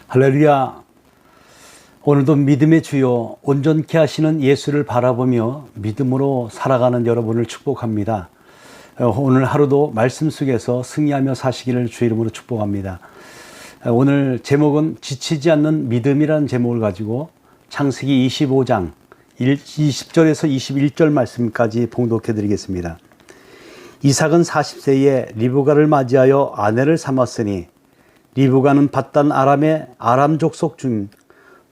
할렐루야. 오늘도 믿음의 주요 온전케 하시는 예수를 바라보며 믿음으로 살아가는 여러분을 축복합니다. 오늘 하루도 말씀 속에서 승리하며 사시기를 주 이름으로 축복합니다. 오늘 제목은 지치지 않는 믿음이라는 제목을 가지고 창세기 25장 20절에서 21절 말씀까지 봉독해 드리겠습니다. 이삭은 40세에 리브가를 맞이하여 아내를 삼았으니 리브가는 밧단 아람의 아람 족속 중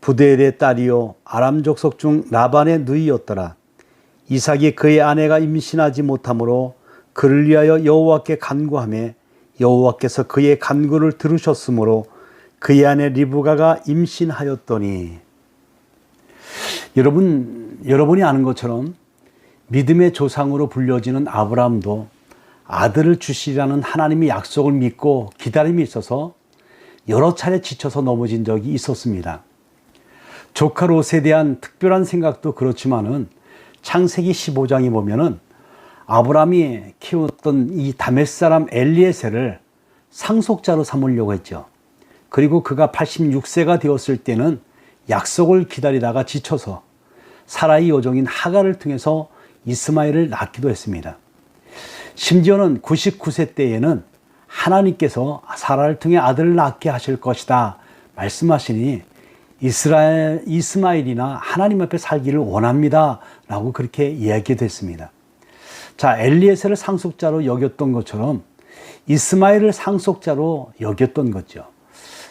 부데엘의 딸이요 아람 족속 중 라반의 누이였더라. 이삭이 그의 아내가 임신하지 못하므로 그를 위하여 여호와께 간구하매 여호와께서 그의 간구를 들으셨으므로 그의 아내 리브가가 임신하였더니. 여러분이 아는 것처럼 믿음의 조상으로 불려지는 아브라함도 아들을 주시리라는 하나님의 약속을 믿고 기다림이 있어서 여러 차례 지쳐서 넘어진 적이 있었습니다. 조카 롯에 대한 특별한 생각도 그렇지만은 창세기 15장에 보면은 아브라함이 키웠던 이 다메 사람 엘리에셀을 상속자로 삼으려고 했죠. 그리고 그가 86세가 되었을 때는 약속을 기다리다가 지쳐서 사라의 여종인 하갈을 통해서 이스마엘을 낳기도 했습니다. 심지어는 99세 때에는 하나님께서 사라를 통해 아들을 낳게 하실 것이다 말씀하시니 이스마엘이나 하나님 앞에 살기를 원합니다 라고 그렇게 이야기됐습니다. 자, 엘리에셀을 상속자로 여겼던 것처럼 이스마엘을 상속자로 여겼던 거죠.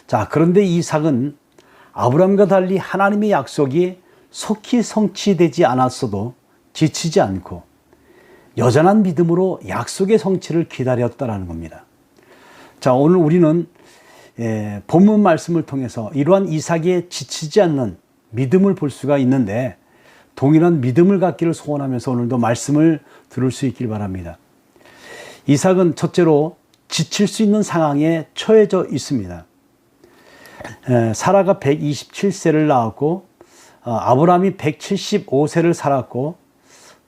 자, 그런데 이삭은 아브라함과 달리 하나님의 약속이 속히 성취되지 않았어도 지치지 않고 여전한 믿음으로 약속의 성취를 기다렸다는 겁니다. 자, 오늘 우리는 본문 말씀을 통해서 이러한 이삭의 지치지 않는 믿음을 볼 수가 있는데 동일한 믿음을 갖기를 소원하면서 오늘도 말씀을 들을 수 있길 바랍니다. 이삭은 첫째로 지칠 수 있는 상황에 처해져 있습니다. 사라가 127세를 낳았고 아브라함이 175세를 살았고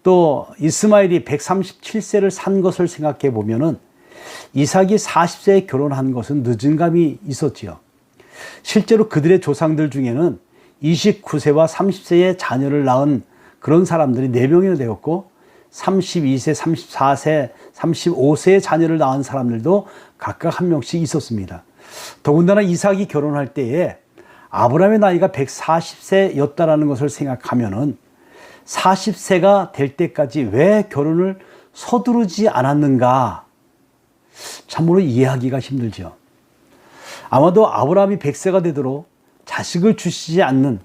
또 이스마엘이 137세를 산 것을 생각해 보면은 이삭이 40세에 결혼한 것은 늦은 감이 있었지요. 실제로 그들의 조상들 중에는 29세와 30세에 자녀를 낳은 그런 사람들이 4명이나 되었고 32세, 34세, 35세에 자녀를 낳은 사람들도 각각 한 명씩 있었습니다. 더군다나 이삭이 결혼할 때에 아브라함의 나이가 140세였다라는 것을 생각하면은 40세가 될 때까지 왜 결혼을 서두르지 않았는가? 참으로 이해하기가 힘들죠. 아마도 아브라함이 100세가 되도록 자식을 주시지 않는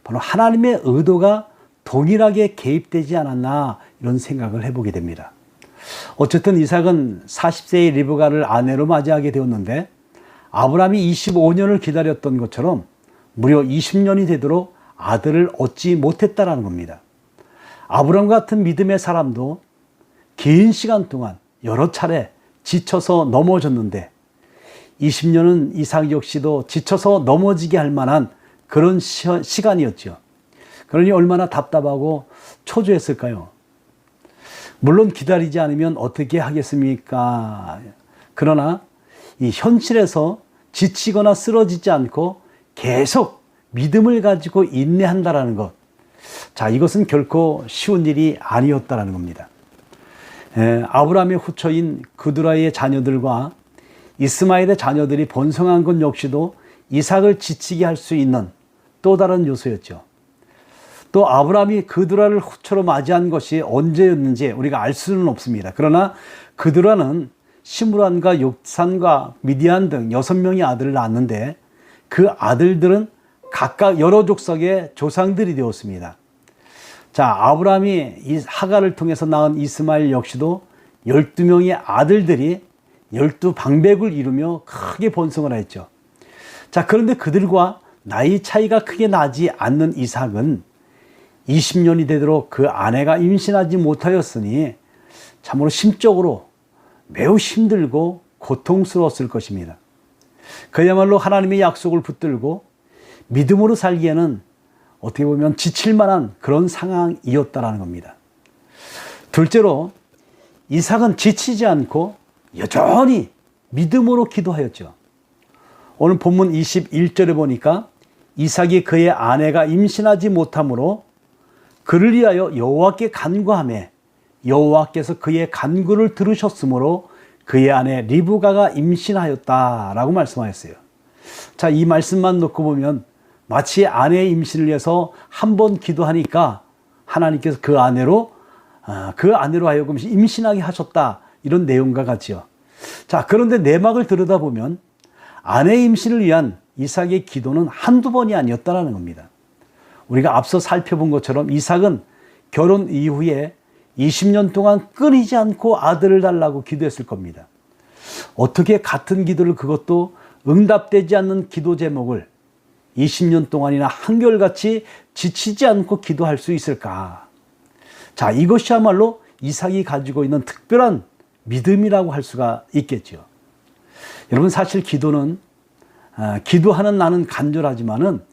바로 하나님의 의도가 동일하게 개입되지 않았나 이런 생각을 해보게 됩니다. 어쨌든 이삭은 40세의 리브가를 아내로 맞이하게 되었는데 아브라함이 25년을 기다렸던 것처럼 무려 20년이 되도록 아들을 얻지 못했다는 겁니다. 아브라함 같은 믿음의 사람도 긴 시간 동안 여러 차례 지쳐서 넘어졌는데 20년은 이삭 역시도 지쳐서 넘어지게 할 만한 그런 시간이었죠. 그러니 얼마나 답답하고 초조했을까요? 물론 기다리지 않으면 어떻게 하겠습니까? 그러나 이 현실에서 지치거나 쓰러지지 않고 계속 믿음을 가지고 인내한다라는 것. 자, 이것은 결코 쉬운 일이 아니었다라는 겁니다. 아브라함의 후처인 그두라의 자녀들과 이스마엘의 자녀들이 번성한 것 역시도 이삭을 지치게 할 수 있는 또 다른 요소였죠. 또 아브라함이 그두라를 후처로 맞이한 것이 언제였는지 우리가 알 수는 없습니다. 그러나 그두라는 시므란과 욕산과 미디안 등 6명의 아들을 낳았는데 그 아들들은 각각 여러 족속의 조상들이 되었습니다. 자, 아브라함이 이 하갈을 통해서 낳은 이스마엘 역시도 12명의 아들들이 12방백을 이루며 크게 번성을 했죠. 자, 그런데 그들과 나이 차이가 크게 나지 않는 이삭은 20년이 되도록 그 아내가 임신하지 못하였으니 참으로 심적으로 매우 힘들고 고통스러웠을 것입니다. 그야말로 하나님의 약속을 붙들고 믿음으로 살기에는 어떻게 보면 지칠 만한 그런 상황이었다라는 겁니다. 둘째로 이삭은 지치지 않고 여전히 믿음으로 기도하였죠. 오늘 본문 21절에 보니까 이삭이 그의 아내가 임신하지 못하므로 그를 위하여 여호와께 간구하매 여호와께서 그의 간구를 들으셨으므로 그의 아내 리브가가 임신하였다라고 말씀하였어요. 자, 이 말씀만 놓고 보면 마치 아내의 임신을 위해서 한 번 기도하니까 하나님께서 그 아내로 하여금 임신하게 하셨다, 이런 내용과 같지요. 자, 그런데 내막을 들여다보면 아내의 임신을 위한 이삭의 기도는 한두 번이 아니었다는 겁니다. 우리가 앞서 살펴본 것처럼 이삭은 결혼 이후에 20년 동안 끊이지 않고 아들을 달라고 기도했을 겁니다. 어떻게 같은 기도를, 그것도 응답되지 않는 기도 제목을 20년 동안이나 한결같이 지치지 않고 기도할 수 있을까? 자, 이것이야말로 이삭이 가지고 있는 특별한 믿음이라고 할 수가 있겠죠. 여러분, 사실 기도는 기도하는 나는 간절하지만은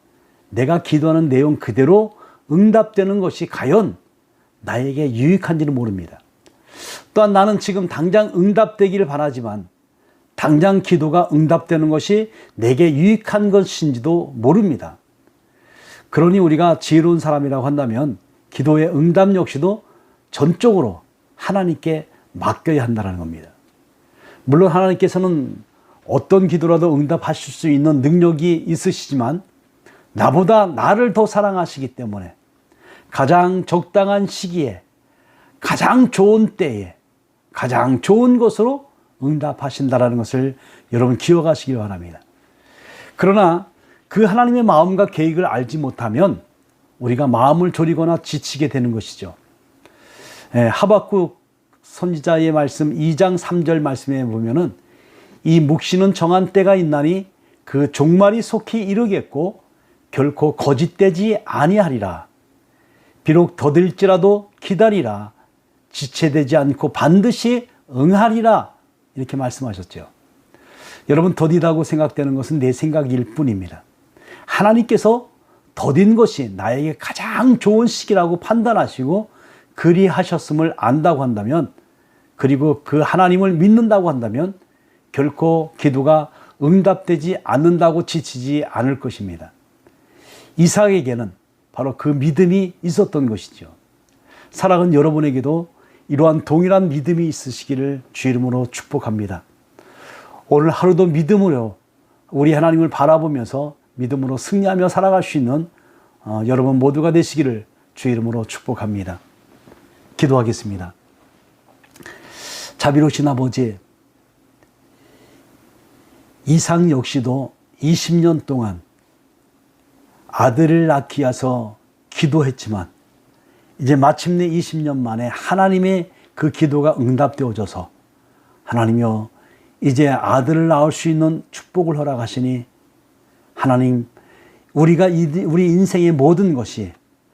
내가 기도하는 내용 그대로 응답되는 것이 과연 나에게 유익한지는 모릅니다. 또한 나는 지금 당장 응답되기를 바라지만 당장 기도가 응답되는 것이 내게 유익한 것인지도 모릅니다. 그러니 우리가 지혜로운 사람이라고 한다면 기도의 응답 역시도 전적으로 하나님께 맡겨야 한다는 겁니다. 물론 하나님께서는 어떤 기도라도 응답하실 수 있는 능력이 있으시지만 나보다 나를 더 사랑하시기 때문에 가장 적당한 시기에, 가장 좋은 때에, 가장 좋은 것으로 응답하신다는 것을 여러분 기억하시기 바랍니다. 그러나 그 하나님의 마음과 계획을 알지 못하면 우리가 마음을 졸이거나 지치게 되는 것이죠. 하박국 선지자의 말씀 2장 3절 말씀에 보면은 이 묵시는 정한 때가 있나니 그 종말이 속히 이르겠고 결코 거짓되지 아니하리라. 비록 더딜지라도 기다리라. 지체되지 않고 반드시 응하리라. 이렇게 말씀하셨죠. 여러분, 더디다고 생각되는 것은 내 생각일 뿐입니다. 하나님께서 더딘 것이 나에게 가장 좋은 시기라고 판단하시고 그리하셨음을 안다고 한다면, 그리고 그 하나님을 믿는다고 한다면 결코 기도가 응답되지 않는다고 지치지 않을 것입니다. 이삭에게는 바로 그 믿음이 있었던 것이죠. 사랑하는 여러분에게도 이러한 동일한 믿음이 있으시기를 주 이름으로 축복합니다. 오늘 하루도 믿음으로 우리 하나님을 바라보면서 믿음으로 승리하며 살아갈 수 있는 여러분 모두가 되시기를 주 이름으로 축복합니다. 기도하겠습니다. 자비로우신 아버지, 이삭 역시도 20년 동안 아들을 낳기 위해서 기도했지만 이제 마침내 20년 만에 하나님의 그 기도가 응답되어져서 하나님이여 이제 아들을 낳을 수 있는 축복을 허락하시니 하나님, 우리 인생의 모든 것이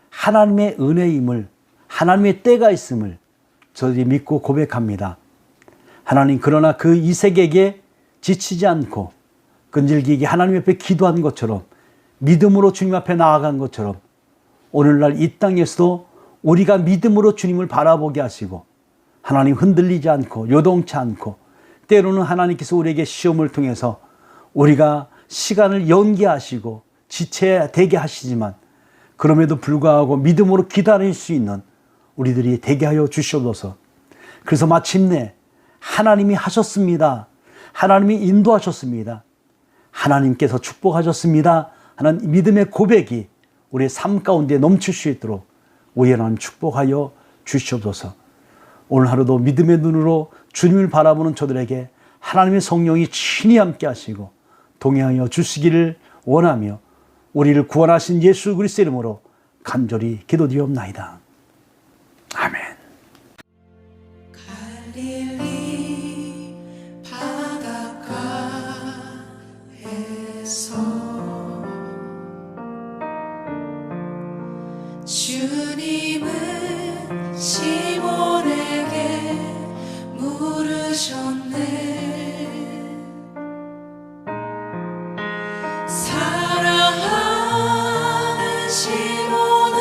하나님의 은혜임을, 하나님의 때가 있음을 저들이 믿고 고백합니다. 하나님, 그러나 그 이삭에게 지치지 않고 끈질기게 하나님 앞에 기도한 것처럼, 믿음으로 주님 앞에 나아간 것처럼 오늘날 이 땅에서도 우리가 믿음으로 주님을 바라보게 하시고 하나님 흔들리지 않고 요동치 않고, 때로는 하나님께서 우리에게 시험을 통해서 우리가 시간을 연기하시고 지체되게 하시지만 그럼에도 불구하고 믿음으로 기다릴 수 있는 우리들이 되게 하여 주시옵소서. 그래서 마침내 하나님이 하셨습니다, 하나님이 인도하셨습니다, 하나님께서 축복하셨습니다 하는 믿음의 고백이 우리의 삶 가운데 넘칠 수 있도록 우리 하나님 축복하여 주시옵소서. 오늘 하루도 믿음의 눈으로 주님을 바라보는 저들에게 하나님의 성령이 친히 함께 하시고 동행하여 주시기를 원하며 우리를 구원하신 예수 그리스도의 이름으로 간절히 기도드리옵나이다. 아멘. 갈릴리 바닷가에서 주님은 시몬에게 물으셨네. 사랑하는 시몬아,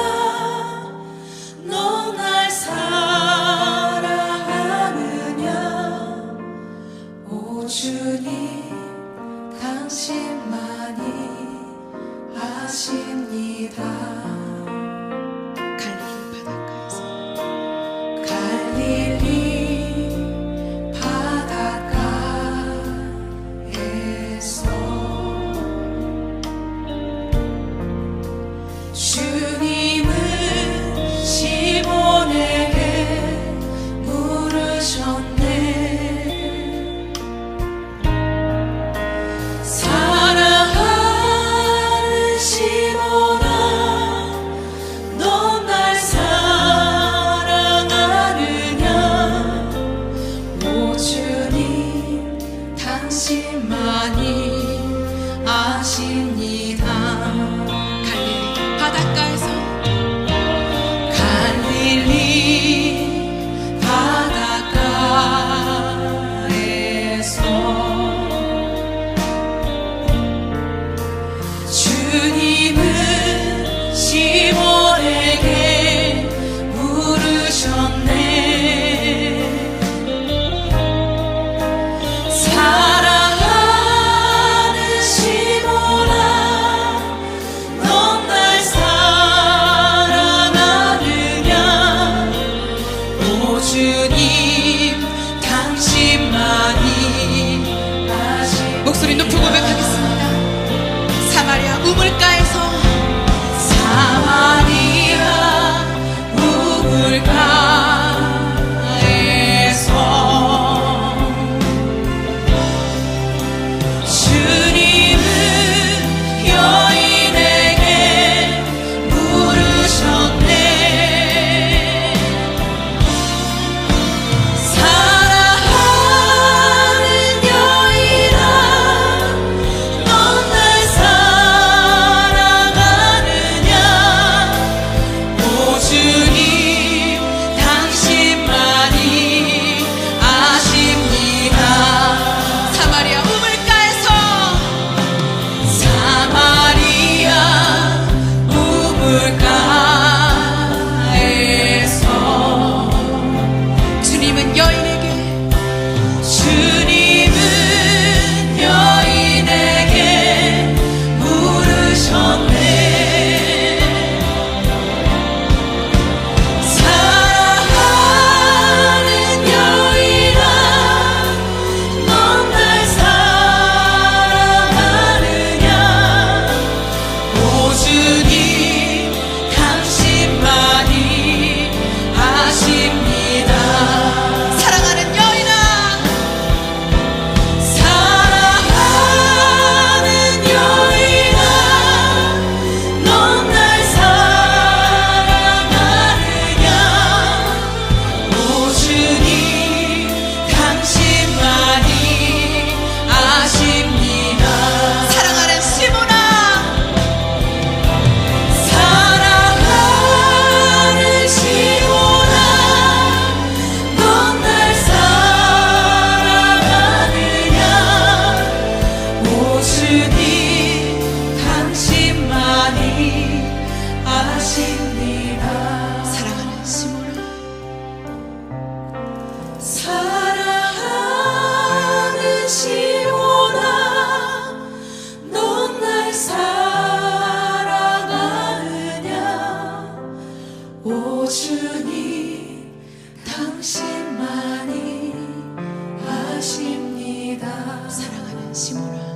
너 날 사랑하니? 사랑하는 시몬아, 넌 날 사랑하느냐? 오 주님, 당신만이 아시는. 목소리 높이 고백하겠습니다. 사마리아 우물가에서 사마리아 우물가에서 주님은 여인에게 물으셨네. 사랑하는 여인아, 넌 날 사랑하느냐? 오 주님, 당신만이 아십니다. 사마리아 우물가에서 사마리아 우물가에서 주님은 여인에게 주님은 여인에게 물으셨네. 사랑하는 여인아, 넌 날 사랑하느냐? 오 주님, 당신만이 아십니다. 사랑하는 여인아, 사랑하는 여인아, 넌 날 사랑하느냐? 오 주님, 당신만이 아십니다. 사랑하는 시몬아, 사랑하는 시몬아, 넌 날 사랑하느냐? 오 주님, 당신만이 아십니다. 사랑하는 시몬아, 사랑하는 시몬아, 넌 날 사랑하느냐? 오 주님, 당신만이 아십니다. 사랑하는 시몬아.